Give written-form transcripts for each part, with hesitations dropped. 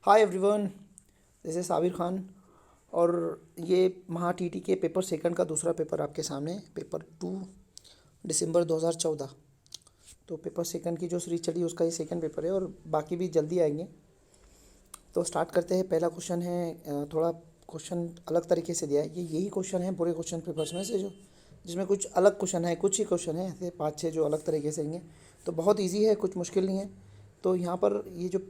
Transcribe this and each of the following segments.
Hi everyone, this is Sabir Khan. और ये महा टीटी के पेपर सेकंड का दूसरा पेपर आपके सामने, पेपर 2 दिसंबर 2014। तो पेपर सेकंड की जो सीरीज चली उसका ये सेकंड पेपर है और बाकी भी जल्दी आएंगे। तो स्टार्ट करते हैं। पहला क्वेश्चन है, थोड़ा क्वेश्चन अलग तरीके से दिया है। ये यही क्वेश्चन है पूरे क्वेश्चन पेपर्स में से जो जिसमें कुछ अलग क्वेश्चन है, कुछ ही क्वेश्चन है ऐसे 5-6 जो अलग तरीके से आएंगे। तो बहुत ईजी है, कुछ मुश्किल नहीं है। तो यहाँ पर ये जो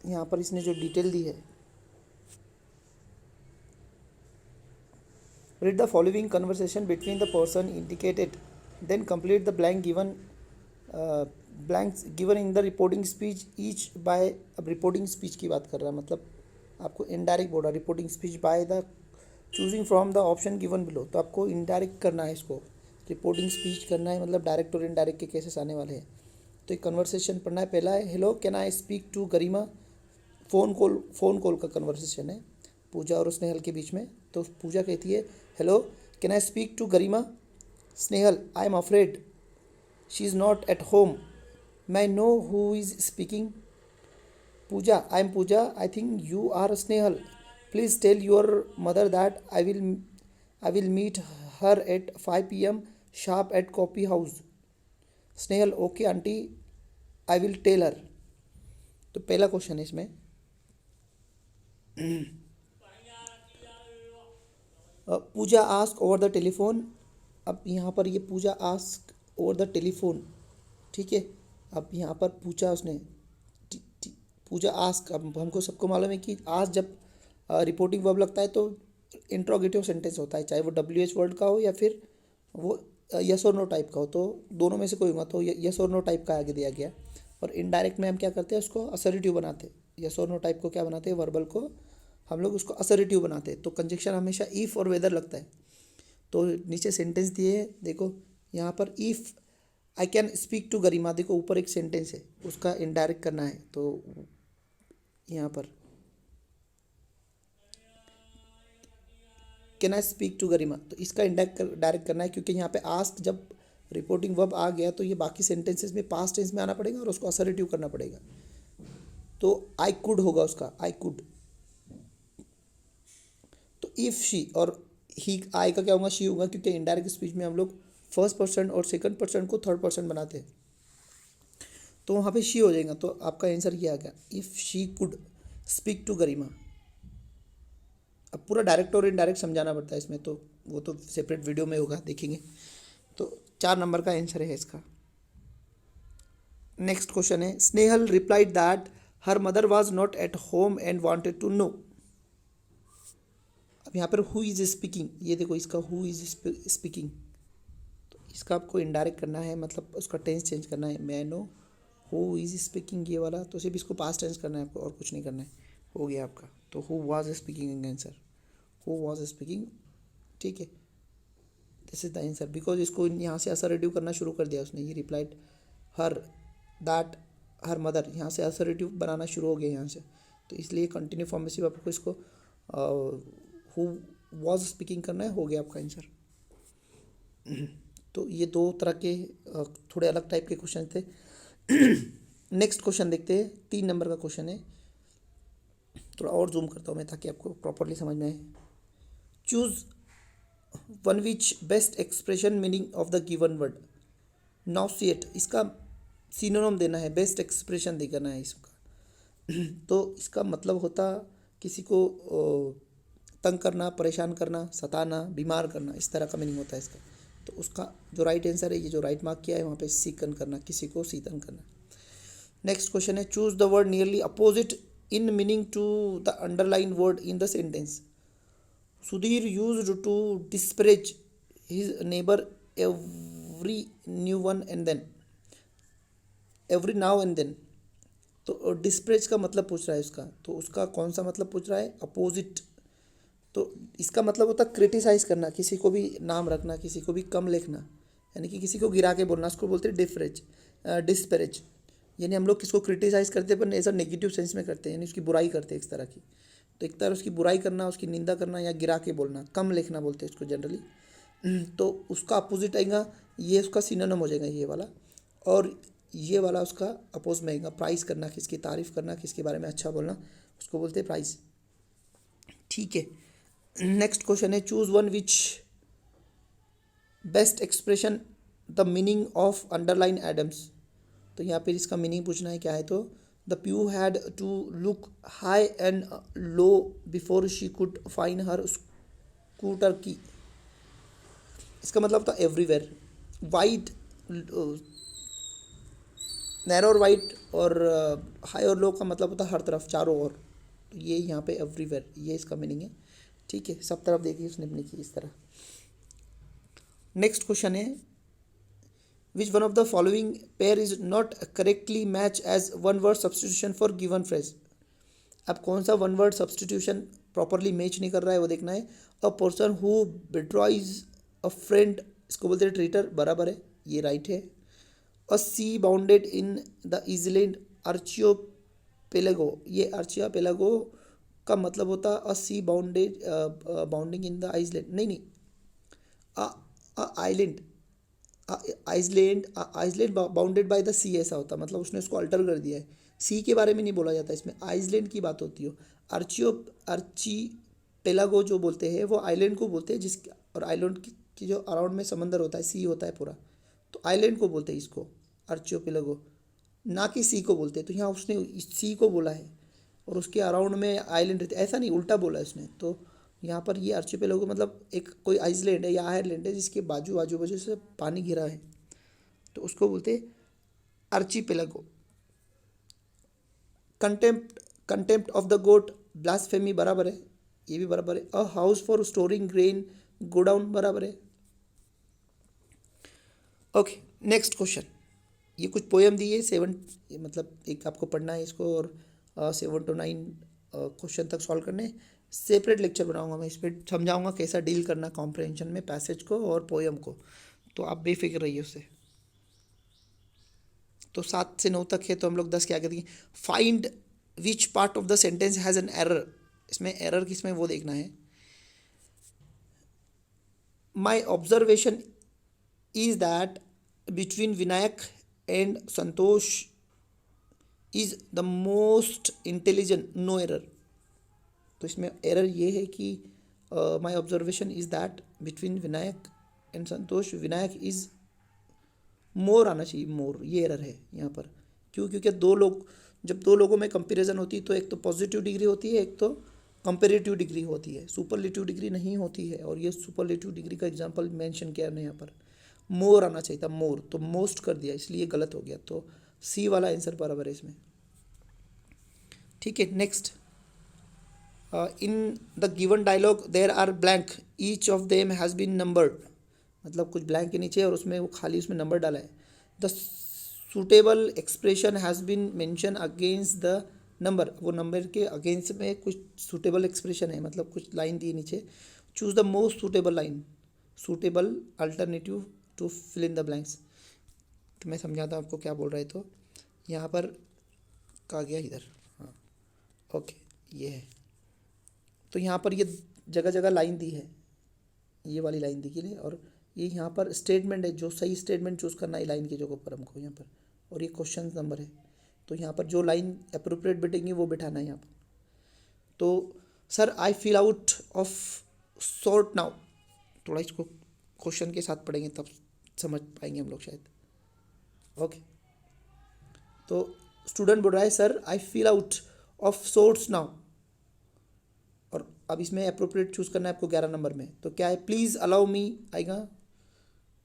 यहाँ पर इसने जो डिटेल दी है, read the following conversation between the person indicated, then complete the blanks given in the reporting speech each by। अब रिपोर्टिंग स्पीच की बात कर रहा है, मतलब आपको इनडायरेक्ट बोल रहा है reporting speech by the choosing from the option given below. तो आपको इनडायरेक्ट करना है, इसको रिपोर्टिंग स्पीच करना है, मतलब डायरेक्ट और इनडायरेक्ट के केसेस आने वाले हैं। तो एक कन्वर्सेशन पढ़ना है। पहला है, hello can I speak to Garima. Phone call का कन्वर्सेशन है पूजा और स्नेहल के बीच में। तो पूजा कहती है, hello can I speak to Garima. Snehal, I am afraid she is not at home. May know who is speaking. Pooja, I am Pooja, I think you are Snehal. Please tell your mother that I will meet her at 5 PM sharp at coffee house. Snehal, okay aunty, I will tell her. तो पहला question है इसमें, Pooja ask over the telephone. अब यहाँ पर ये पूजा ask over the telephone, ठीक है। अब यहाँ पर पूछा उसने, पूजा आस्क। अब हमको सबको मालूम है कि आस्क जब रिपोर्टिंग वर्ब लगता है तो इंट्रोगेटिव सेंटेंस होता है, चाहे वो WH वर्ड का हो या फिर वो यस और नो टाइप का हो। तो दोनों में से कोई होगा, तो यस और नो टाइप का आगे दिया गया। और इनडायरेक्ट में हम क्या करते हैं, उसको असर्टिव बनाते हैं। यस और नो टाइप को क्या बनाते हैं, वर्बल को हम लोग उसको असर्टिव बनाते हैं। तो कंजक्शन हमेशा इफ़ और वेदर लगता है। तो नीचे सेंटेंस दिए हैं, देखो यहाँ पर if I can speak to Garima, देखो ऊपर एक सेंटेंस है, उसका इनडायरेक्ट करना है। तो यहाँ पर कैन आई स्पीक टू गरिमा, तो इसका डायरेक्ट करना है, क्योंकि यहाँ पे आस्क जब रिपोर्टिंग वर्ब आ गया तो ये बाकी सेंटेंसेस में पास्ट टेंस में आना पड़ेगा और उसको असर्टिव करना पड़ेगा। तो आई कुड होगा उसका, आई कुड। तो इफ़ शी और ही, आई का क्या होगा, शी होगा, क्योंकि इनडायरेक्ट स्पीच में हम लोग फर्स्ट पर्सन और सेकंड पर्सन को थर्ड पर्सन बनाते हैं। तो वहाँ पे शी हो जाएगा। तो आपका आंसर क्या आ गया, if she could speak to Garima. अब पूरा डायरेक्ट और इनडायरेक्ट समझाना पड़ता है इसमें, तो वो तो सेपरेट वीडियो में होगा, देखेंगे। तो 4 नंबर का आंसर है इसका। नेक्स्ट क्वेश्चन है, Snehal replied that her mother was not at home and wanted to know. अब यहाँ पर हु इज़ स्पीकिंग, ये देखो इसका हु इज़ स्पीकिंग, तो इसका आपको इनडायरेक्ट करना है, मतलब उसका टेंस चेंज करना है। मैं नो हु इज़ स्पीकिंग ये वाला, तो सिर्फ इसको पास्ट टेंस करना है आपको, और कुछ नहीं करना है। हो गया आपका। तो who was speaking answer, who was speaking, ठीक है। This is the answer, because इसको यहाँ से असर्टिव करना शुरू कर दिया उसने। ये replied her that her mother, यहाँ से असर्टिव बनाना शुरू हो गया यहाँ से, तो इसलिए कंटिन्यू फॉर्म में सिर्फ आपको इसको हु वाज स्पीकिंग करना है। हो गया आपका आंसर। तो ये 2 तरह के थोड़े अलग टाइप के क्वेश्चन थे। नेक्स्ट क्वेश्चन देखते हैं, 3 नंबर का क्वेश्चन है। थोड़ा और जूम करता हूँ मैं ताकि आपको प्रॉपरली समझ में आए। Choose one which best expression meaning of the given word. Nauseate, इसका सिनोनिम देना है, बेस्ट एक्सप्रेशन देना है इसका। तो इसका मतलब होता किसी को तंग करना, परेशान करना, सताना, बीमार करना, इस तरह का मीनिंग होता है इसका। तो उसका जो राइट आंसर है, ये जो राइट मार्क किया है वहाँ पे सीकन करना, किसी को सीतन करना। नेक्स्ट क्वेश्चन है, choose the word nearly opposite in meaning to the underline word in the sentence. Sudhir used to disparage his neighbour every new one and then, every now and then. तो डिस्परेज का मतलब पूछ रहा है इसका, तो उसका कौन सा मतलब पूछ रहा है, अपोजिट। तो इसका मतलब होता है क्रिटिसाइज़ करना, किसी को भी नाम रखना, किसी को भी कम लिखना, यानी कि किसी को गिरा के बोलना, उसको बोलते हैं डिस्परेज। यानी हम लोग किसको क्रिटिसाइज़ करते हैं पर ऐसा नेगेटिव सेंस में करते हैं, यानी उसकी बुराई करते हैं इस तरह की। तो एक तरह उसकी बुराई करना, उसकी निंदा करना या गिरा के बोलना, कम लिखना बोलते हैं इसको जनरली। तो उसका अपोजिट आएगा, ये उसका सिनोनिम हो जाएगा ये वाला। और ये वाला उसका अपोज में आएगा। प्राइस करना, किसकी तारीफ करना, किसके बारे में अच्छा बोलना, उसको बोलते हैं प्राइस। ठीक है, नेक्स्ट क्वेश्चन है choose one which best expression the meaning of underline Adams. तो यहाँ पे इसका मीनिंग पूछना है क्या है। तो the pew had to look high and low before she could find her scooter key. इसका मतलब था एवरीवेयर। वाइड, नैरो और वाइड, और हाई और लो का मतलब होता है हर तरफ, चारों ओर। तो ये यहाँ पे एवरीवेयर, ये इसका मीनिंग है। ठीक है, सब तरफ देखिए उसने अपनी की इस तरह। नेक्स्ट क्वेश्चन है which one of the following pair is not correctly match as one word substitution for given phrase. अब कौन सा one word substitution properly match नहीं कर रहा है वो देखना है। A person who betrays a friend, इसको बोलते हैं ट्रीटर, बराबर है, ये राइट है। A sea bounded in the island archipelago, ये आर्चियोपेलागो का मतलब होता है a sea bounded bounding in the Iceland, नहीं नहीं, island, Iceland bounded by the sea ऐसा होता, मतलब उसने उसको अल्टर कर दिया है। सी के बारे में नहीं बोला जाता इसमें, आइसलैंड की बात होती हो। अर्ची पेलागो जो बोलते हैं वो आइलैंड को बोलते हैं, जिस और आइलैंड की जो अराउंड में समंदर होता है, सी होता है पूरा, तो आइलैंड को बोलते हैं इसको अर्चियोपेलागो, ना कि सी को बोलते हैं। तो यहाँ उसने सी को बोला है और उसके अराउंड में आइलैंड रहते, ऐसा नहीं, उल्टा बोला है उसने। तो यहाँ पर ये अर्चियोपेलागो मतलब एक कोई आइसलैंड है या आयरलैंड है जिसके आजू बाजू से पानी घिरा है, तो उसको बोलते हैं archipelago. Contempt of the God, blasphemy, बराबर है, ये भी बराबर है। A house for storing grain, godown, बराबर है। ओके, नेक्स्ट क्वेश्चन, ये कुछ पोएम दी है 7, मतलब एक आपको पढ़ना है इसको, और 7 to 9 क्वेश्चन तक सॉल्व करने। सेपरेट लेक्चर बनाऊंगा मैं, इस पर समझाऊंगा कैसा डील करना कॉम्प्रहेंशन में पैसेज को और पोएम को, तो आप बेफिक्र रहिए उससे। तो 7 से 9 तक है, तो हम लोग 10 क्या करेंगे। Find which part of the sentence has an error, इसमें एरर किसमें वो देखना है। My observation is that between Vinayak and Santosh is the most intelligent, no error. तो इसमें एरर ये है कि my observation is that between Vinayak and Santosh, Vinayak is more आना चाहिए, मोर, ये एरर है यहाँ पर। क्यों? क्योंकि जब दो लोगों में कंपैरिजन होती है तो एक तो पॉजिटिव डिग्री होती है, एक तो कंपेरेटिव डिग्री होती है, सुपरलेटिव डिग्री नहीं होती है। और ये सुपरलेटिव डिग्री का एग्जांपल मेंशन किया है यहाँ पर, मोर आना चाहिए था, मोर, तो मोस्ट कर दिया, इसलिए गलत हो गया। तो सी वाला आंसर बराबर है इसमें। ठीक है, next, in the given dialogue there are blank, each of them has been numbered, मतलब कुछ ब्लैंक के नीचे और उसमें वो खाली उसमें नंबर डाला है। The suitable expression has been mention against the number, वो नंबर के अगेंस्ट में कुछ सुटेबल एक्सप्रेशन है, मतलब कुछ लाइन दी नीचे। Choose the most suitable line, suitable alternative to fill in the blanks. तो मैं समझाता हूँ आपको क्या बोल रहे। तो यहाँ पर कहा गया इधर, हाँ ओके, ये है। तो यहाँ पर ये जगह जगह लाइन दी है, ये वाली लाइन दी है, और ये यहाँ पर स्टेटमेंट है, जो सही स्टेटमेंट चूज़ करना है लाइन की जगह पर हमको यहाँ पर, और ये क्वेश्चन नंबर है। तो यहाँ पर जो लाइन अप्रोप्रिएट बैठेंगी वो बिठाना है यहाँ पर। तो sir I feel out of sort now, थोड़ा इसको क्वेश्चन के साथ पढ़ेंगे तब समझ पाएंगे हम लोग शायद। ओके, तो स्टूडेंट बोल रहा है sir I feel out of sorts now, और अब इसमें अप्रोप्रिएट चूज़ करना है आपको 11 नंबर में। तो क्या है, प्लीज़ अलाउ मी आएगा,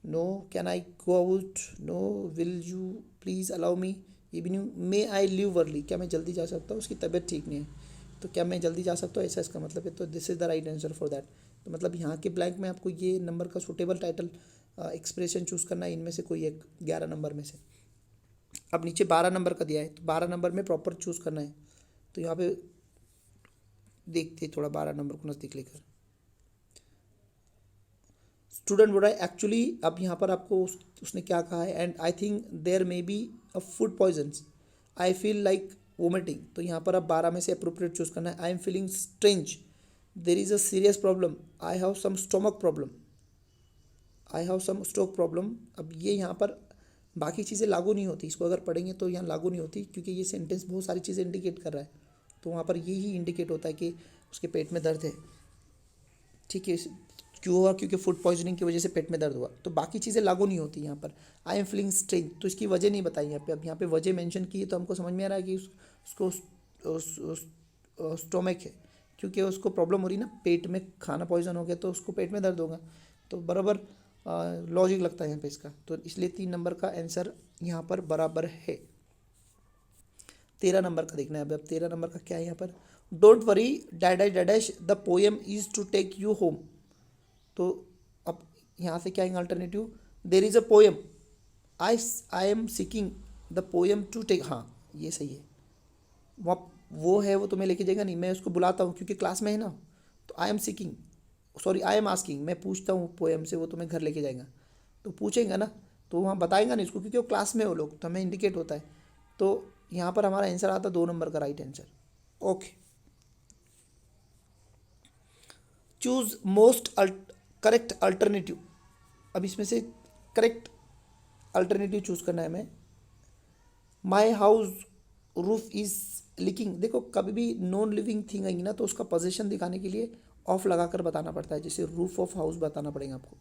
no, can I go out, no, will you please allow me, evening, may I leave early, क्या मैं जल्दी जा सकता हूँ, उसकी तबीयत ठीक नहीं है, तो क्या मैं जल्दी जा सकता हूँ, ऐसा इसका मतलब है। तो this is the right answer for that. तो मतलब यहाँ के ब्लैंक में आपको ये नंबर का सूटेबल टाइटल एक्सप्रेशन चूज़ करना है, इनमें से कोई एक 11 नंबर में से। अब नीचे 12 नंबर का दिया है, तो 12 नंबर में प्रॉपर चूज़ करना है। तो यहाँ पे देखते थोड़ा 12 नंबर को नज़दीक लेकर। स्टूडेंट बोल रहा है एक्चुअली, अब यहाँ पर आपको उसने क्या कहा है, and I think there may be a food poisons, I feel like vomiting. तो यहाँ पर अब 12 में से अप्रोप्रिएट चूज़ करना है। I am feeling strange, there is a serious problem, I have some stomach problem, I have some stoke problem. अब ये यहाँ पर बाकी चीज़ें लागू नहीं होती, इसको अगर पढ़ेंगे तो यहाँ लागू नहीं होती, क्योंकि ये सेंटेंस बहुत सारी चीज़ें इंडिकेट कर रहा है। तो वहाँ पर यही इंडिकेट होता है कि उसके पेट में दर्द है, ठीक है, क्यों हुआ, क्योंकि फूड पॉइजनिंग की वजह से पेट में दर्द हुआ। तो बाकी चीज़ें लागू नहीं होती यहाँ पर। आई एम फीलिंग स्ट्रेंज, तो इसकी वजह नहीं बताई यहाँ पे। अब यहाँ पे वजह मेंशन की तो हमको समझ में आ रहा है कि उसको स्टोमक है, क्योंकि उसको प्रॉब्लम हो रही ना, पेट में खाना पॉइजन हो गया तो उसको पेट में दर्द होगा। तो बराबर लॉजिक लगता है यहाँ पे इसका, तो इसलिए 3 नंबर का आंसर यहाँ पर बराबर है। 13 नंबर का देखना है। अब 13 नंबर का क्या है यहाँ पर, don't worry dash dash the poem is to take you home. तो अब यहाँ से क्या है alternative, there is a poem, I am seeking the poem to take, हाँ ये सही है। वहाँ वो है, वो तुम्हें लेके जाएगा नहीं, मैं उसको बुलाता हूँ क्योंकि क्लास में है ना। तो आई am seeking, sorry I am asking, मैं पूछता हूँ पोएम से, वो तुम्हें घर लेके जाएगा। तो पूछेगा ना, तो वहाँ बताएगा नहीं इसको, क्योंकि वो क्लास में हो लोग, तो हमें इंडिकेट होता है। तो यहाँ पर हमारा आंसर आता 2 नंबर का right answer. Okay, choose most correct alternative. अब इसमें से करेक्ट अल्टरनेटिव चूज करना है हमें। My house roof is leaking, देखो कभी भी नॉन लिविंग थिंग आएंगी ना तो उसका पोजीशन दिखाने के लिए ऑफ लगाकर बताना पड़ता है। जैसे रूफ ऑफ हाउस बताना पड़ेगा आपको,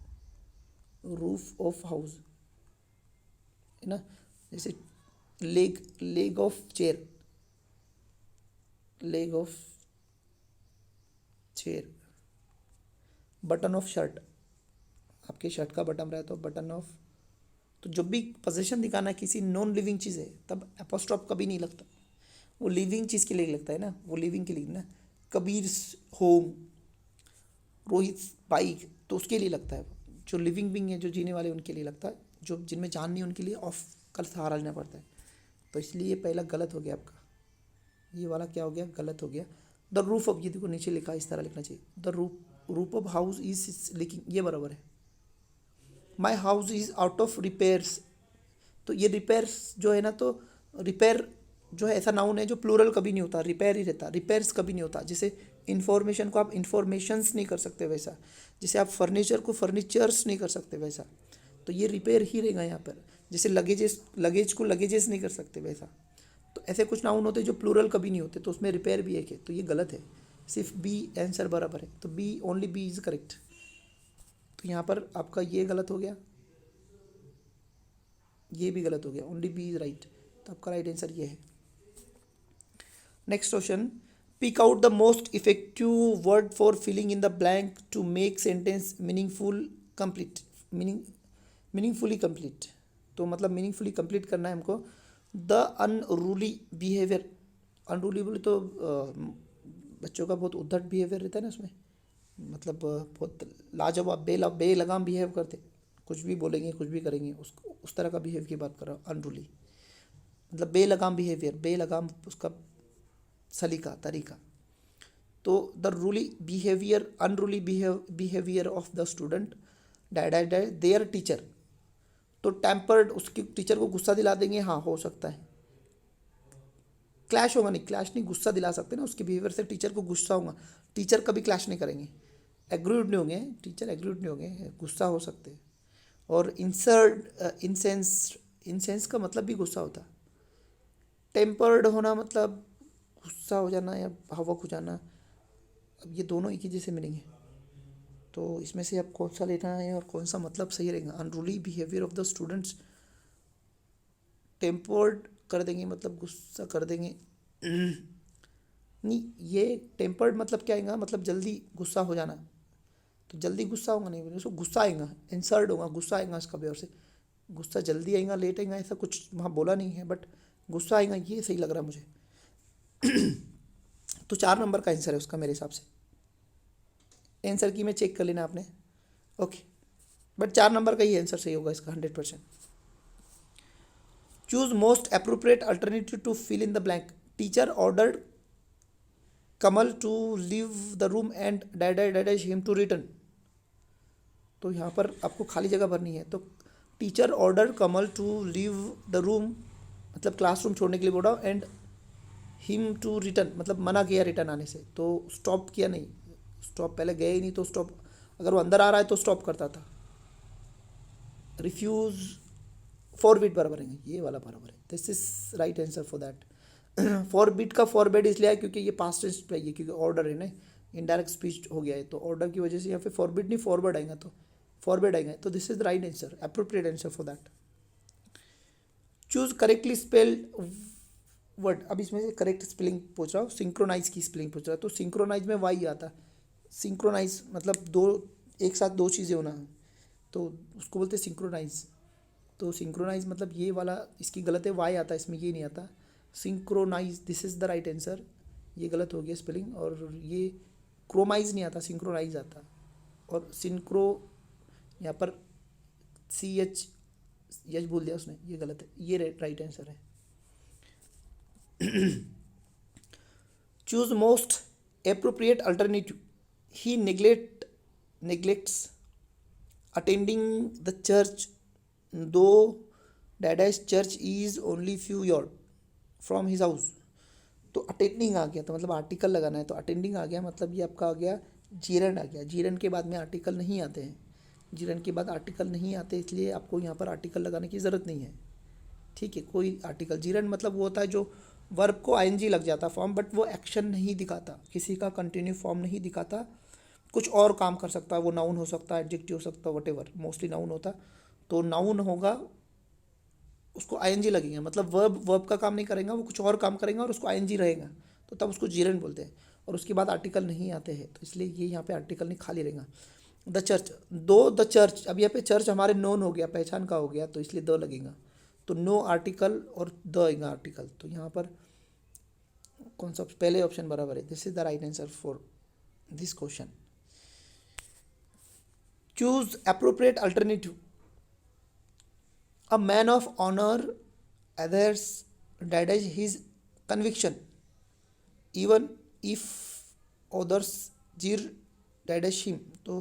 रूफ ऑफ हाउस है ना। जैसे leg, leg of chair, leg of chair, button of shirt, आपके शर्ट का बटन रहे तो बटन ऑफ। तो जब भी पोजीशन दिखाना है किसी नॉन लिविंग चीज़ है तब एपोस्ट्रोफ कभी नहीं लगता, वो लिविंग चीज़ के लिए लगता है ना, वो लिविंग के लिए ना। कबीर होम, रोहित बाइक, तो उसके लिए लगता है। जो लिविंग बींग है, जो जीने वाले, उनके लिए लगता है। जो जिनमें जान नहीं उनके लिए ऑफ का सहारा लेना पड़ता है। तो इसलिए ये पहला गलत हो गया आपका, ये वाला क्या हो गया, गलत हो गया। द रूफ ऑफ, ये देखो नीचे लिखा, इस तरह लिखना चाहिए, the roof of house is leaking, ये बराबर है। My house is out of repairs, तो ये रिपेयर्स जो है ना, तो रिपेयर जो है ऐसा नाउन है जो प्लूरल कभी नहीं होता, रिपेयर ही रहता, रिपेयर्स कभी नहीं होता। जैसे इन्फॉर्मेशन को आप इन्फॉर्मेशंस नहीं कर सकते वैसा, जैसे आप फर्नीचर को फर्नीचर्स नहीं कर सकते वैसा, तो ये रिपेयर ही रहेगा यहाँ पर। जैसे लगेजेस, लगेज को लगेजेस नहीं कर सकते वैसा। तो ऐसे कुछ नाउन होते हैं जो प्लूरल कभी नहीं होते, तो उसमें रिपेयर भी एक है, तो ये गलत है। सिर्फ बी आंसर बराबर है, तो B, only B is correct. तो यहाँ पर आपका ये गलत हो गया, ये भी गलत हो गया, ओनली बी इज राइट। तो आपका राइट आंसर ये है। Next question, pick out the most effective word for filling in the blank to make sentence meaningful complete, meaningfully complete. तो मतलब मीनिंगफुली कंप्लीट करना है हमको। द अनरूली बिहेवियर, अनरूली बोले तो बच्चों का बहुत उद्धट बिहेवियर रहता है ना उसमें, मतलब बहुत लाजवाब बेलगाम बिहेव करते, कुछ भी बोलेंगे कुछ भी करेंगे, उसको उस तरह का बिहेव की बात कर रहा हूँ। अनरूली मतलब बेलगाम बिहेवियर, बेलगाम उसका सलीका तरीका। तो the ruly behaviour, unruly behaviour of the student their teacher, तो टेम्पर्ड, उसकी टीचर को गुस्सा दिला देंगे, हाँ हो सकता है। क्लैश होगा नहीं, क्लैश नहीं, गुस्सा दिला सकते ना, उसके बिहेवियर से टीचर को गुस्सा होगा। टीचर कभी क्लैश नहीं करेंगे, एग्रीड नहीं होंगे, टीचर एग्रीड नहीं होंगे, गुस्सा हो सकते हैं। और इंसेंस का मतलब भी गुस्सा होता है। टेम्पर्ड होना मतलब गुस्सा हो जाना या भावुक हो जाना, अब ये दोनों एक ही जैसे मिलेंगे। तो इसमें से आप कौन सा लेना है और कौन सा मतलब सही रहेगा। Unruly behaviour of the students, tempered कर देंगे मतलब गुस्सा कर देंगे नहीं, ये टेम्पर्ड मतलब क्या आएगा, मतलब जल्दी गुस्सा हो जाना। तो जल्दी गुस्सा होगा नहीं, उसको गुस्सा आएगा, इंसल्ट होगा, गुस्सा आएगा इसका भी। और से गुस्सा जल्दी आएगा लेट आएगा ऐसा कुछ वहाँ बोला नहीं है, बट गुस्सा आएगा, ये सही लग रहा है मुझे। तो 4 नंबर का आंसर है उसका मेरे हिसाब से। आंसर की में चेक कर लेना आपने, ओके, बट 4 नंबर का ही आंसर सही होगा इसका 100%। Choose most appropriate alternative to fill in the blank. Teacher ordered Kamal to leave the room and dash him to return. तो यहाँ पर आपको खाली जगह भरनी है। तो teacher order Kamal to leave the room, मतलब क्लासरूम छोड़ने के लिए बोला, एंड हिम टू रिटर्न मतलब मना किया रिटर्न आने से। तो स्टॉप किया नहीं, स्टॉप पहले गए ही नहीं, तो स्टॉप, अगर वो अंदर आ रहा है तो स्टॉप करता था। रिफ्यूज़ फॉरबिट बराबर है, ये वाला बराबर है, this is right answer for that. Forbid का फॉरबिट इसलिए है क्योंकि ये पास्ट टेंस पे है, क्योंकि ऑर्डर है ना, इनडायरेक्ट स्पीच हो गया है, तो ऑर्डर की वजह से यहाँ पे फॉरबिट नहीं फॉरवर्ड आएगा, तो फॉरवर्ड आएगा, तो this is the right answer, appropriate answer for that. Choose correctly spelled word, अब इसमें से करेक्ट स्पेलिंग पूछ रहा हूँ, सिंक्रोनाइज की स्पेलिंग पूछ रहा है, तो सिंक्रोनाइज में वाई आता है, सिंक्रोनाइज मतलब दो एक साथ दो चीज़ें होना, तो उसको बोलते हैं सिंक्रोनाइज, तो सिंक्रोनाइज मतलब ये वाला इसकी गलत है, वाई आता है इसमें, ये नहीं आता, synchronize, this is the right answer, ये गलत हो गया स्पेलिंग, और ये क्रोमाइज नहीं आता, सिंक्रोनाइज आता, और सिंक्रो यहाँ पर सी एच यच बोल दिया उसने, ये गलत है, ये राइट आंसर है। Choose most appropriate alternative, he neglects attending the church though dad's church is only few yard from his house। तो अटेंडिंग आ गया, तो मतलब आर्टिकल लगाना है, तो अटेंडिंग आ गया, मतलब ये आपका आ गया जीरन आ गया, जीरन के बाद में आर्टिकल नहीं आते हैं, जीरन के बाद आर्टिकल नहीं आते, इसलिए आपको यहाँ पर आर्टिकल लगाने की ज़रूरत नहीं है, ठीक है। कोई आर्टिकल, जीरन मतलब वो होता है जो वर्ब को आईएनजी लग जाता फॉर्म, बट वो एक्शन नहीं दिखाता, किसी का कंटिन्यू फॉर्म नहीं दिखाता, कुछ और काम कर सकता है, वो नाउन हो सकता है, एडजेक्टिव हो सकता है, वटेवर, मोस्टली नाउन होता, तो नाउन होगा, उसको आईएनजी लगेगा, मतलब वर्ब का काम नहीं करेगा, वो कुछ और काम करेगा और उसको आईएनजी रहेगा, तो तब उसको जीरन बोलते हैं, और उसके बाद आर्टिकल नहीं आते हैं, तो इसलिए ये यहाँ पे आर्टिकल नहीं, खाली रहेगा। द चर्च, दो द चर्च, अब यहाँ पे चर्च हमारे नोन हो गया, पहचान का हो गया, तो इसलिए द लगेगा, तो नो आर्टिकल और द आएगा आर्टिकल, तो यहाँ पर कौन सा पहले ऑप्शन बराबर है, this is the right answer for this question. Choose appropriate alternative, a man of honor adheres denies his conviction even if others jeer denies him, तो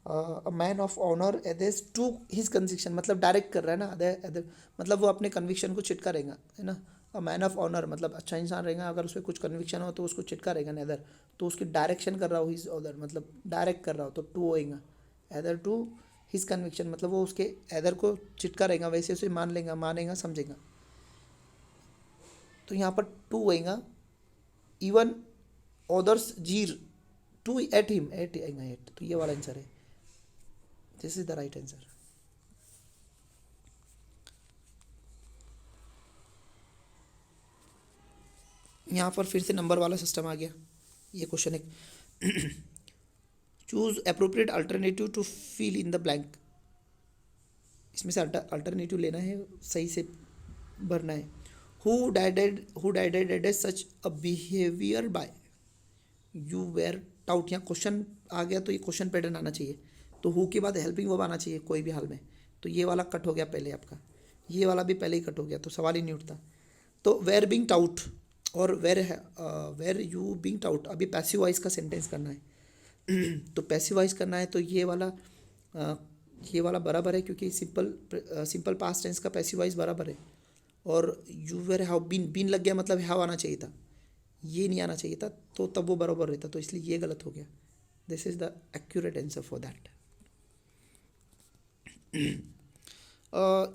a man of honour adheres to his conviction, मतलब direct कर रहा है ना, other मतलब वो अपने conviction को चिटका रहेगा, है ना। अ मैन ऑफ ऑनर मतलब अच्छा इंसान रहेगा, अगर उसमें कुछ कन्विक्शन हो तो उसको चिटका रहेगा ना, अदर तो उसकी डायरेक्शन कर रहा हो, हिज अदर मतलब डायरेक्ट कर रहा हो, तो टू होएगा, अदर टू हिज कन्विक्शन मतलब वो उसके अदर को चिटका रहेगा, वैसे उसे मान लेगा, मानेगा, समझेगा, तो यहाँ पर टू होएगा, इवन अदर्स जीर टू एट हिम, एट आएगा, एट, तो ये वाला आंसर है, this is the right answer. यहाँ पर फिर से नंबर वाला सिस्टम आ गया, ये क्वेश्चन एक choose appropriate alternative to fill in the blank, इसमें से अल्टरनेटिव लेना है, सही से भरना है। हु डाइडेड such a behaviour by you were taught, यहाँ क्वेश्चन आ गया, तो ये क्वेश्चन पैटर्न आना चाहिए, तो हु के बाद हेल्पिंग वर्ब आना चाहिए कोई भी हाल में, तो ये वाला कट हो गया पहले आपका, ये वाला भी पहले ही कट हो गया, तो सवाल ही नहीं उठता। तो वेर बिंग टाउट और वेर यू बिंग टाउट, अभी पैसिव वॉइस का सेंटेंस करना है तो पैसिव वॉइस करना है, तो ये वाला बराबर है, क्योंकि सिंपल पास्ट टेंस का पैसिव वॉइस बराबर है, और यू वेर हैव बीन लग गया, मतलब हैव आना चाहिए था, ये नहीं आना चाहिए था, तो तब वो बराबर रहता, तो इसलिए ये गलत हो गया, this is the accurate answer for that.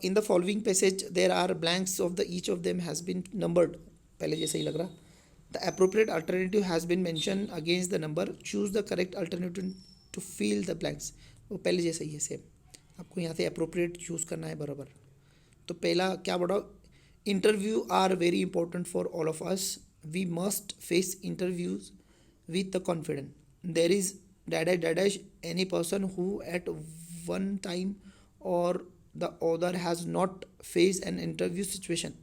In the following passage there are blanks of the each of them has been numbered, पहले जैसे ही लग रहा, the appropriate alternative has been mention against the number, choose the correct alternative to fill the blanks, वो पहले जैसे ही है same, आपको यहाँ से अप्रोप्रिएट चूज़ करना है बराबर। तो पहला क्या बढ़ाओ, interview are very important for all of us, we must face interviews with the confident, there is dash any person who at one time or the other has not faced an interview situation,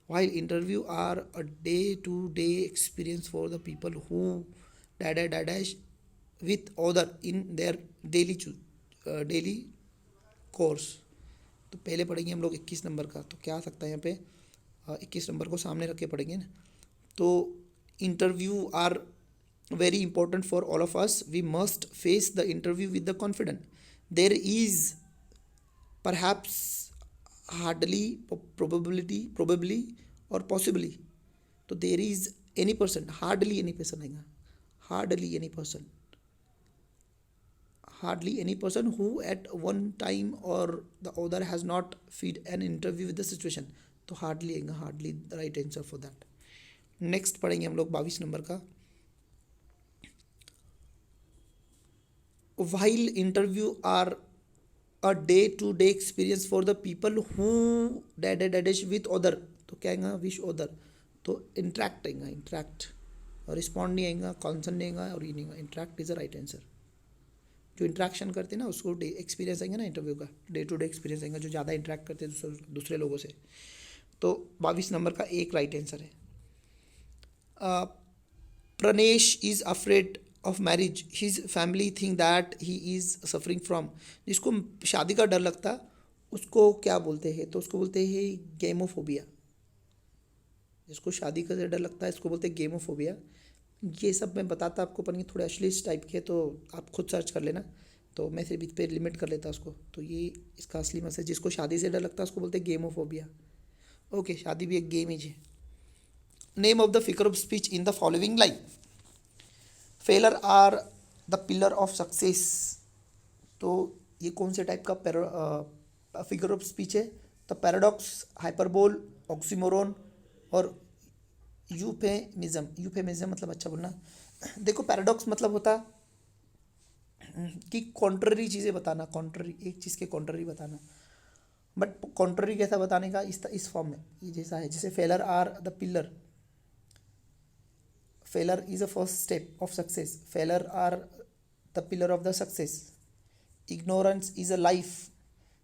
while interview are a day-to-day experience for the people who dash with other in their daily course। तो पहले पढ़ेंगे हम लोग 21 number का, तो क्या आ सकता है यहाँ पे, 21 नंबर को सामने रख के पढ़ेंगे ना, तो interview are very important for all of us, we must face the interview with the confidence, there is perhaps hardly probably or possibly, तो there is any person, hardly any person आएगा, hardly any person, hardly any person who at one time or the other has not faced an interview with the situation, तो hardly आएगा, hardly the right answer for that. Next पढ़ेंगे हम लोग 22 number का। While interview are a day to day experience for the people who डैडेश with other, तो क्या आएगा विश अदर, तो इंट्रैक्ट आएगा, इंट्रैक्ट, और रिस्पॉन्ड नहीं आएगा, कॉन्सन नहीं आएगा और ये नहीं आएगा, interact is the right answer. जो इंट्रैक्शन करते हैं ना उसको डे एक्सपीरियंस आएंगे ना, इंटरव्यू का डे टू डे एक्सपीरियंस आएगा, जो ज़्यादा इंट्रैक्ट करते हैं दूसरे लोगों से। तो 22 नंबर का एक राइट आंसर है। Pranesh is afraid of marriage, his family think that he is suffering from, जिसको शादी का डर लगता उसको क्या बोलते हैं, तो उसको बोलते हैं गेमोफोबिया। जिसको शादी का डर लगता है इसको बोलते हैं गेमोफोबिया। ये सब मैं बताता आपको, पर ये थोड़े अश्लील टाइप के, तो आप खुद सर्च कर लेना, तो मैं सिर्फ इस पर लिमिट कर लेता उसको। तो ये इसका असली मैसेज, जिसको शादी से डर लगता है उसको बोलते हैं गेमोफोबिया। ओके, शादी भी एक गेम ही है। Name of the figure of speech in the following line, failure are the pillar of success, तो ये कौन से टाइप का फिगर ऑफ स्पीच है, तो पैराडॉक्स, हाइपरबोल, ऑक्सीमोरोन और यूफेमिज्म। यूफेमिज्म मतलब अच्छा बोलना। देखो पैराडॉक्स मतलब होता कि कॉन्ट्ररी चीज़ें बताना, कॉन्ट्ररी एक चीज़ के कॉन्ट्ररी बताना, बट कॉन्ट्ररी कैसा बताने का, इस फॉर्म में ये जैसा है, जैसे failure are the pillar, failure is a first step of success, failure are the pillar of the success, ignorance is a life.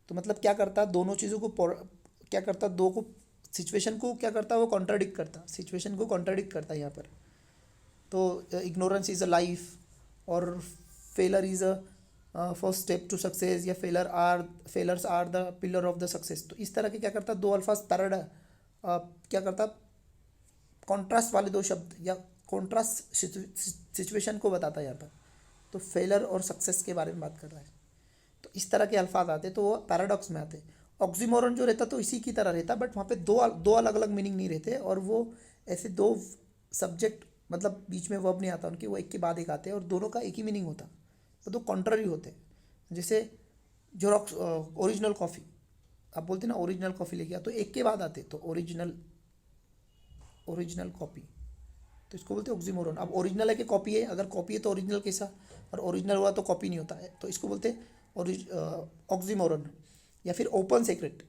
तो मतलब क्या करता, दोनों चीज़ों को क्या करता, दो को सिचुएशन को क्या करता, वो कॉन्ट्राडिक्ट करता, सिचुएशन को कॉन्ट्राडिक्ट करता है यहाँ पर। तो इग्नोरेंस इज़ अ लाइफ और failure is a first step to success, या failures are the pillar of the success. तो इस तरह के क्या करता, दो अल्फाज क्या करता, कॉन्ट्रास्ट वाले दो शब्द या कॉन्ट्रास्ट सिचुएशन को बताता है यहाँ पर। तो फेलर और सक्सेस के बारे में बात कर रहा है, तो इस तरह के अल्फाज आते तो वो पैराडॉक्स में आते। ऑक्सीमोरन जो रहता तो इसी की तरह रहता, बट वहाँ पे दो अलग अलग मीनिंग नहीं रहते, और वो ऐसे दो सब्जेक्ट मतलब बीच में वर्ब नहीं आता उनके, वो एक के बाद एक आते हैं और दोनों का एक ही मीनिंग होता, तो दो कॉन्ट्ररी होते। जैसे जोरॉक्स ओरिजिनल कॉफ़ी, आप बोलते ना ओरिजिनल कॉफ़ी लेके आ, तो एक के बाद आते, तो ओरिजिनल कॉपी, तो इसको बोलते हैं ऑक्सीमोरन। अब ओरिजिनल है कि कॉपी है, अगर कॉपी है तो ओरिजिनल कैसा, और ओरिजिनल हुआ तो कॉपी नहीं होता है, तो इसको बोलते हैं ऑक्सीमोरन। या फिर ओपन सीक्रेट,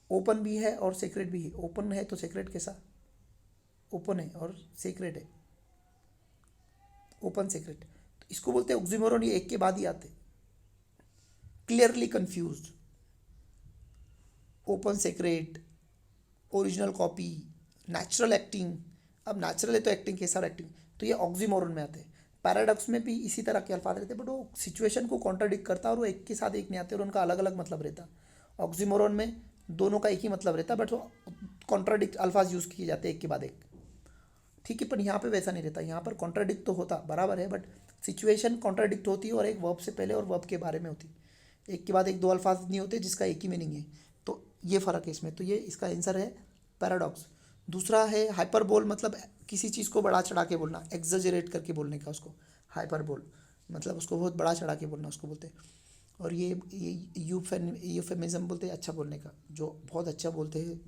ओपन भी है और सीक्रेट भी है, ओपन है तो सीक्रेट कैसा, ओपन है और सीक्रेट है, ओपन सीक्रेट, तो इसको बोलते हैं ऑक्सीमोरन। ये एक के बाद ही आते। Clearly confused, open secret, original copy, natural acting. अब नेचुरल है तो एक्टिंग कैसा एक्टिंग, तो ये ऑक्सीमोरन में आते हैं। पैराडॉक्स में भी इसी तरह के अल्फाज रहते हैं, बट वो सिचुएशन को कॉन्ट्राडिक्ट करता है और वो एक के साथ एक नहीं आते और उनका अलग अलग मतलब रहता। ऑक्सीमोरन में दोनों का एक ही मतलब रहता, बट वो कॉन्ट्राडिक्ट अल्फाज यूज़ किए जाते हैं एक के बाद एक, ठीक है। पर यहाँ पे वैसा नहीं रहता, यहाँ पर कॉन्ट्राडिक्ट तो होता बराबर है, बट सिचुएशन कॉन्ट्राडिक्ट होती है और एक वर्ब से पहले और वर्ब के बारे में होती, एक के बाद एक दो अल्फाज नहीं होते जिसका एक ही मीनिंग है। तो ये फ़र्क है इसमें, तो ये इसका आंसर है पैराडॉक्स। दूसरा है हाइपरबोल, मतलब किसी चीज़ को बढ़ा चढ़ा के बोलना, एग्जैजरेट करके बोलने का उसको हाइपरबोल, मतलब उसको बहुत बड़ा चढ़ा के बोलना उसको बोलते हैं। और ये यूफेमिज्म बोलते हैं अच्छा बोलने का, जो बहुत अच्छा बोलते हैं,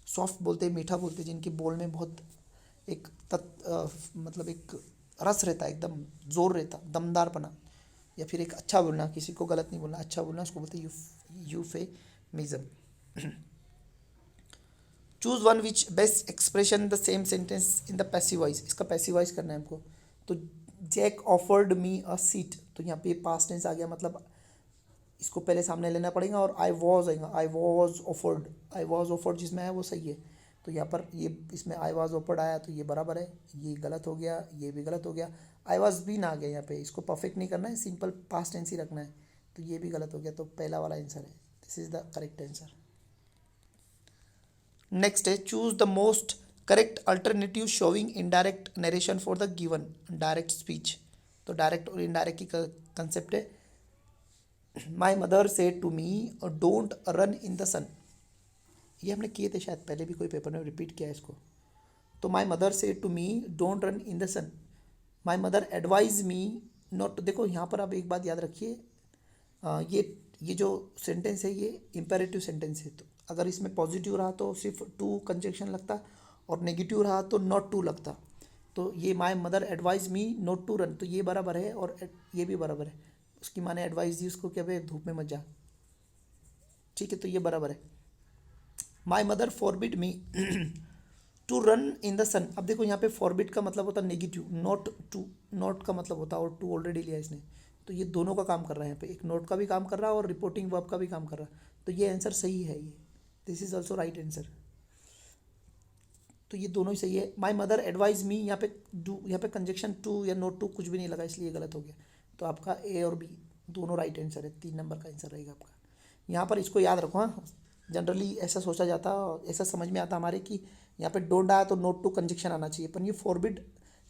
सॉफ्ट बोलते हैं, मीठा बोलते हैं, जिनके बोल में बहुत एक मतलब एक रस रहता है, एकदम जोर रहता, दमदारपना। या फिर एक अच्छा बोलना, किसी को गलत नहीं बोलना, अच्छा बोलना, उसको बोलते हैं euphemism. Choose one which best expression the same sentence in the passive voice, इसका पैसिव वॉइस करना है हमको। तो Jack offered me a seat, तो यहाँ पे पास्ट टेंस आ गया, मतलब इसको पहले सामने लेना पड़ेगा और आई वॉज आएगा, आई वॉज ऑफर्ड जिसमें है वो सही है। तो यहाँ पर ये इसमें आई वॉज ऑफर्ड आया तो ये बराबर है, ये गलत हो गया, ये भी गलत हो गया। आई वॉज बीन आ गया यहाँ पे, इसको परफेक्ट नहीं करना है, सिंपल पास्ट टेंस ही रखना है, तो ये भी गलत हो गया, तो पहला वाला आंसर है, this is the correct answer. Next है choose the most correct alternative showing indirect narration for the given direct speech. तो डायरेक्ट और इनडायरेक्ट की कंसेप्ट है। My mother said to me don't run in the sun, ये हमने किए थे शायद पहले भी कोई पेपर में, रिपीट किया है इसको। तो my mother said to me don't run in the sun, my mother advise me not. देखो यहाँ पर आप एक बात याद रखिए, ये जो सेंटेंस है ये इम्पेरेटिव सेंटेंस है, तो अगर इसमें पॉजिटिव रहा तो सिर्फ टू कंजक्शन लगता और नेगेटिव रहा तो नॉट टू लगता। तो ये my mother advise me not to run, तो ये बराबर है और ये भी बराबर है। उसकी माँ ने एडवाइस दी उसको कि भाई धूप में मत जा, ठीक है, तो ये बराबर है। My mother forbid me to run in the sun. अब देखो यहाँ पे फॉरबिड का मतलब होता है नेगेटिव, नॉट टू, नॉट का मतलब होता है, और टू ऑलरेडी लिया इसने, तो ये दोनों का काम कर रहा है यहाँ पे, एक नोट का भी काम कर रहा है और रिपोर्टिंग वर्ब का भी काम कर रहा है, तो ये आंसर सही है। ये this is also right answer, तो ये दोनों ही सही है। माई मदर एडवाइज मी, यहाँ पे डू, यहाँ पे कंजक्शन टू या नोट टू कुछ भी नहीं लगा, इसलिए गलत हो गया। तो आपका ए और बी दोनों राइट आंसर है, 3 नंबर का आंसर रहेगा आपका। यहाँ पर इसको याद रखो, हाँ, जनरली ऐसा सोचा जाता, ऐसा समझ में आता हमारे कि यहाँ पे डोंट आया तो नोट टू कंजक्शन आना चाहिए, पर ये फॉरबिड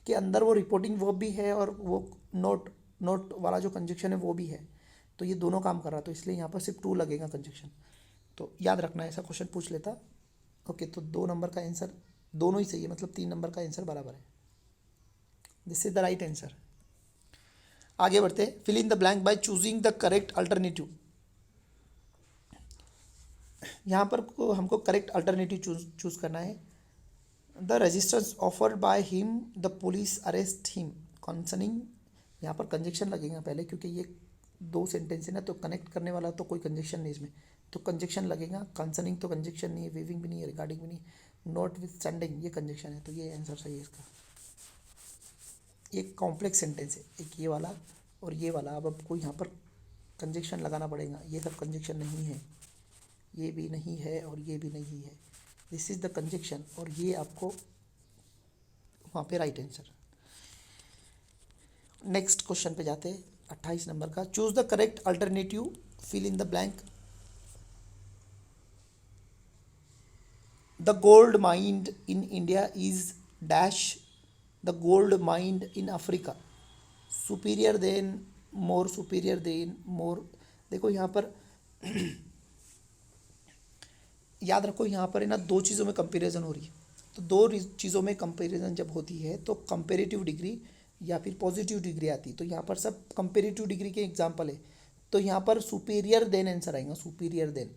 के अंदर वो रिपोर्टिंग वर्ब भी है और वो नोट नोट वाला जो कंजक्शन है वो भी है, तो ये दोनों काम कर रहा, तो इसलिए यहाँ पर सिर्फ टू लगेगा कंजक्शन, तो याद रखना, ऐसा क्वेश्चन पूछ लेता। ओके, तो 2 नंबर का आंसर दोनों ही सही है, मतलब 3 नंबर का आंसर बराबर है। This is the right answer. आगे बढ़ते, fill in the blank by choosing the correct alternative. यहाँ पर हमको करेक्ट अल्टरनेटिव चूज करना है। The resistance offered by him the police arrest him concerning, यहाँ पर कंजक्शन लगेगा पहले, क्योंकि ये 2 सेंटेंस है ना, तो कनेक्ट करने वाला तो कोई कंजक्शन नहीं इसमें, तो कंजक्शन लगेगा। कंसर्निंग तो कंजक्शन नहीं है, वीविंग भी नहीं है, रिगार्डिंग भी नहीं, नॉट विथ स्टैंडिंग ये कंजक्शन है, तो ये आंसर सही है इसका। ये कॉम्प्लेक्स सेंटेंस है, एक ये वाला और ये वाला, अब आपको यहाँ पर कंजक्शन लगाना पड़ेगा, ये सब कंजक्शन नहीं है, ये भी नहीं है और ये भी नहीं है, दिस इज द कंजक्शन, और ये आपको वहाँ पे राइट आंसर। नेक्स्ट क्वेश्चन पे जाते हैं, 28 नंबर का। Choose the correct alternative, fill in the blank. The gold mind in India is dash the gold mind in Africa, superior than, more superior than, more. देखो यहाँ पर याद रखो, यहाँ पर है ना 2 चीज़ों में कंपैरिजन हो रही है, तो 2 चीज़ों में कंपैरिजन जब होती है तो कंपेरेटिव डिग्री या फिर पॉजिटिव डिग्री आती है, तो यहाँ पर सब कंपेरेटिव डिग्री के एग्जाम्पल है, तो यहाँ पर सुपीरियर देन आंसर आएगा, सुपीरियर देन।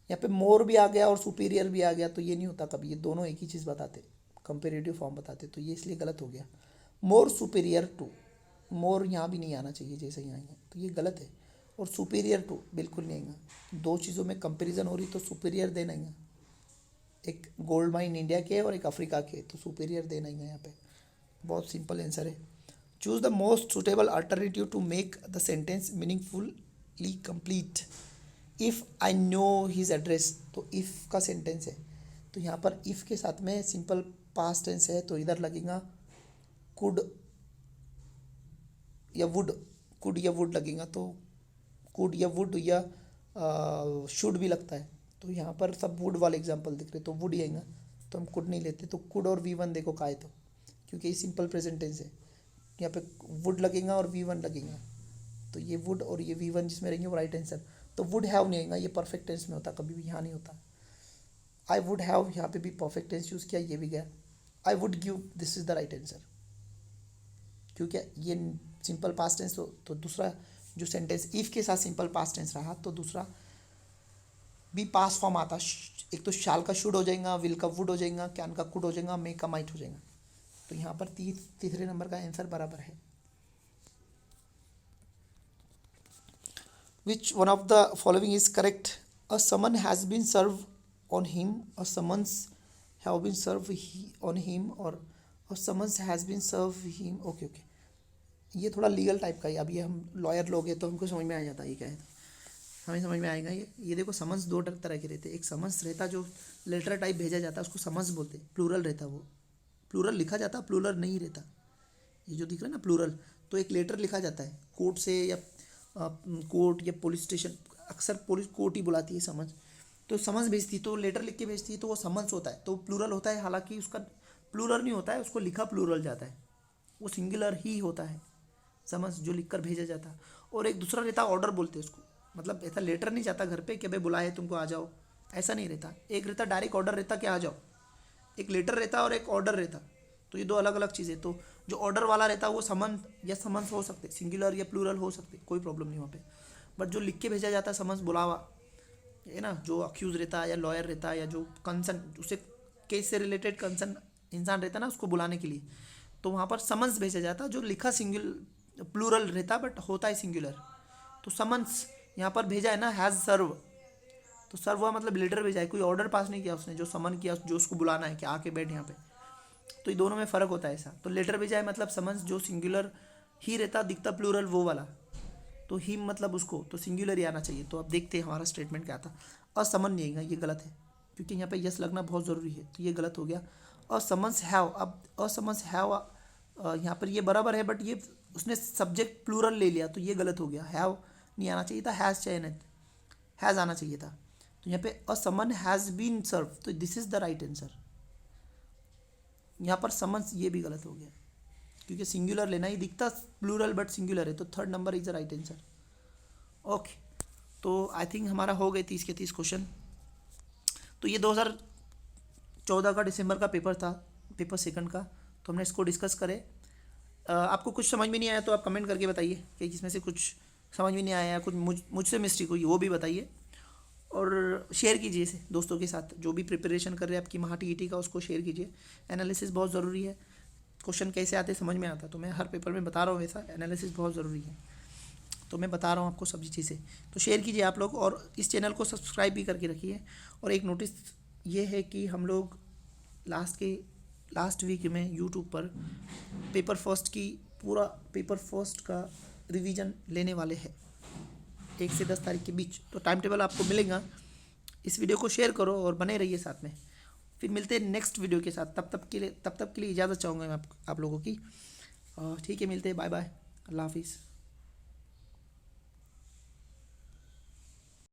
यहाँ पे मोर भी आ गया और सुपीरियर भी आ गया, तो ये नहीं होता कभी, ये दोनों एक ही चीज़ बताते, कंपेरेटिव फॉर्म बताते, तो ये इसलिए गलत हो गया। मोर सुपीरियर टू, मोर यहाँ भी नहीं आना चाहिए, जैसे यहाँ आएगा तो ये गलत है, और सुपीरियर टू बिल्कुल नहीं आएगा। 2 चीज़ों में कंपैरिजन हो रही तो सुपीरियर देन आएगा, एक गोल्ड माइन इंडिया के और एक अफ्रीका के, तो सुपीरियर देन आएगा यहाँ पे। बहुत सिंपल आंसर है। Choose the most suitable alternative to make the sentence meaningfully complete. If I know his address, तो इफ़ का सेंटेंस है, तो यहाँ पर इफ़ के साथ में सिंपल पास्ट टेंस है, तो इधर लगेगा कुड या वुड, कुड या वुड लगेगा, तो कुड या वुड या शुड भी लगता है, तो यहाँ पर सब वुड वाले एग्जांपल दिख रहे, तो वुड ही आएगा, तो हम कुड नहीं लेते, तो कुड और V1 देखो का है, तो क्योंकि ये सिंपल प्रेजेंट टेंस है, यहाँ पे वुड लगेगा और V1 लगेगा, तो ये वुड और ये V1 जिसमें रहेंगे वो राइट आंसर। तो वुड हैव नहीं आएगा, ये परफेक्ट टेंस में होता, कभी भी यहाँ नहीं होता। आई वुड हैव, यहाँ पे भी परफेक्ट टेंस यूज़ किया, ये भी गया। I would give, this is the right answer, क्योंकि ये सिंपल पास्ट टेंस, तो दूसरा जो सेंटेंस इफ़ के साथ सिंपल पास्ट टेंस रहा, तो दूसरा भी पास फॉर्म आता, एक तो शाल का शुड हो जाएगा, विल का वुड हो जाएगा, कैन का कुड हो जाएगा, मे का माइट हो जाएगा, तो यहाँ पर तीसरे नंबर का आंसर बराबर है। Which one of the following is correct? A summon has been serve on him, a summons have been serve on him, और a summons has been serve him. Okay okay, ये थोड़ा legal type का है, अब ये हम lawyer लोग हैं तो हमको समझ में आ जाता है ये क्या है, हमें समझ में आएगा। ये देखो समन्स 2 तरह के रहते हैं, एक समन्स रहता जो लेटर टाइप भेजा जाता है उसको समन्स बोलते हैं, प्लूरल रहता, वो प्लूरल लिखा जाता, प्लूरल नहीं रहता, ये जो दिख रहा है ना प्लूरल, तो एक लेटर लिखा जाता है कोर्ट से, या कोर्ट या पुलिस स्टेशन, अक्सर पुलिस कोर्ट ही बुलाती है समन्स, तो समन्स भेजती, तो लेटर लिख के भेजती है, तो वो समन्स होता है, तो प्लूरल होता है, हालांकि उसका प्लूरल नहीं होता है, उसको लिखा प्लूरल जाता है, वो सिंगुलर ही होता है समन्स जो लिख कर भेजा जाता है। और एक दूसरा रहता ऑर्डर बोलते हैं उसको, मतलब ऐसा लेटर नहीं जाता घर पे कि भाई बुलाए तुमको आ जाओ, ऐसा नहीं रहता, एक रहता डायरेक्ट ऑर्डर रहता कि आ जाओ, एक लेटर रहता और एक ऑर्डर रहता, तो ये 2 अलग अलग चीज़ें। तो जो ऑर्डर वाला रहता है वो समन या समन्स हो सकते, सिंगुलर या प्लूरल हो सकते, कोई प्रॉब्लम नहीं वहाँ पे। बट जो लिख के भेजा जाता है समन्स बुलावा, है ना, जो अक्यूज रहता है या लॉयर रहता है या जो कंसर्न, उसे केस से रिलेटेड कंसर्न इंसान रहता है ना, उसको बुलाने के लिए, तो वहाँ पर समन्स भेजा जाता है, जो लिखा सिंगुलर प्लूरल रहता बट होता है सिंगुलर। तो समन्स यहाँ पर भेजा है ना, हैज़ सर्व, तो सर्व हुआ मतलब लेटर भेजा है, कोई ऑर्डर पास नहीं किया उसने, जो समन किया जो उसको बुलाना है कि आके बैठ यहाँ पे, तो ये दोनों में फ़र्क होता है ऐसा। तो लेटर भेजा है मतलब समन्स जो सिंगुलर ही रहता, दिखता प्लूरल वो वाला, तो ही मतलब उसको तो सिंगुलर ही आना चाहिए। तो अब देखते हैं हमारा स्टेटमेंट क्या था। असमन नहीं है, ये गलत है, क्योंकि यहाँ पे यस लगना बहुत ज़रूरी है, तो ये गलत हो गया। असमन्स हैव, अब असमन्स हैव यहाँ पर ये बराबर है, बट ये उसने सब्जेक्ट प्लूरल ले लिया, तो ये गलत हो गया। हैव नहीं आना चाहिए था, हैज़ चाहिए, हैज़ आना चाहिए था। तो यहाँ पे अ समन हैज़ बीन सर्व, तो this is the right answer. यहाँ पर समन्स ये भी गलत हो गया, क्योंकि सिंगुलर लेना ही, दिखता प्लूरल बट सिंगुलर है, तो third number is the right answer. Okay, तो आई थिंक हमारा हो गए 30 के 30 क्वेश्चन। तो ये 2014 का दिसंबर का पेपर था, पेपर सेकंड का, तो हमने इसको डिस्कस करे। आपको कुछ समझ में नहीं आया तो आप कमेंट करके बताइए कि इसमें से कुछ समझ में नहीं आया या कुछ मुझसे मिस्टेक हुई, वो भी बताइए। और शेयर कीजिए इसे दोस्तों के साथ, जो भी प्रिपरेशन कर रहे हैं आपकी महा टीईटी का, उसको शेयर कीजिए। एनालिसिस बहुत ज़रूरी है, क्वेश्चन कैसे आते समझ में आता, तो मैं हर पेपर में बता रहा हूँ वैसा, एनालिसिस बहुत ज़रूरी है, तो मैं बता रहा हूँ आपको सभी चीज़ें। तो शेयर कीजिए आप लोग, और इस चैनल को सब्सक्राइब भी करके रखिए। और एक नोटिस ये है कि हम लोग लास्ट वीक में यूट्यूब पर पेपर फर्स्ट की पूरा पेपर फर्स्ट का रिवीजन लेने वाले हैं 1 से 10 तारीख के बीच। तो टाइम टेबल आपको मिलेगा, इस वीडियो को शेयर करो और बने रहिए साथ में। फिर मिलते हैं नेक्स्ट वीडियो के साथ, तब तक के लिए इजाज़त चाहूँगा मैं आप लोगों की। ठीक है, मिलते हैं, बाय बाय, अल्लाह हाफिज़।